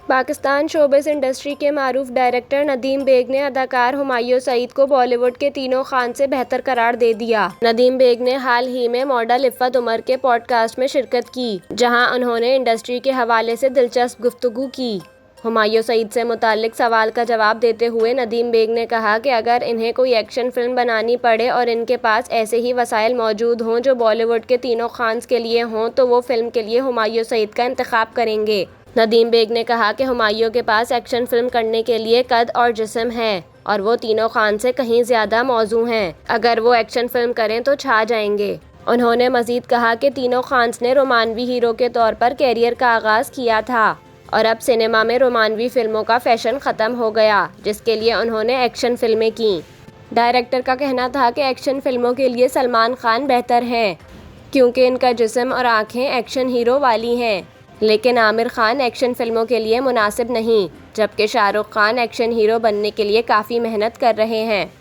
Pakistan showbiz industry के मारूफ director Nadeem bag ने अदाकार हुमायूं सईद को बॉलीवुड के तीनों खान से बेहतर करार दे दिया। नदीम बेग ने हाल ही में मॉडल इफ़्फ़त उमर के पॉडकास्ट में शिरकत की, जहां उन्होंने इंडस्ट्री के हवाले से दिलचस्प गुफ्तगू की। हुमायूं सईद से मुताल्लिक सवाल का जवाब देते हुए नदीम बेग ने कहा कि अगर इन्हें कोई एक्शन फिल्म बनानी पड़े और इनके पास ऐसे ही वसाइल मौजूद हों जो बॉलीवुड के तीनों खान्स के लिए हों तो वो फिल्म के लिए हुमायूं सईद का इंतखाब करेंगे। नदीम बेग ने कहा कि हुमायूं के पास एक्शन फिल्म करने के लिए कद और जिस्म है और वो तीनों खान से कहीं ज़्यादा मौजू हैं। अगर वो एक्शन फिल्म करें तो छा जाएंगे। उन्होंने मज़ीद कहा कि तीनों खान्स ने रोमानवी हीरो के तौर पर कैरियर का आगाज़ किया था और अब सिनेमा में रोमानवी फिल्मों का फैशन ख़त्म हो गया, जिसके लिए उन्होंने एक्शन फिल्में की। डायरेक्टर का कहना था कि एक्शन फिल्मों के लिए सलमान खान बेहतर हैं क्योंकि इनका जिस्म और आँखें एक्शन हीरो वाली हैं, लेकिन आमिर खान एक्शन फिल्मों के लिए मुनासिब नहीं, जबकि शाहरुख खान एक्शन हीरो बनने के लिए काफ़ी मेहनत कर रहे हैं।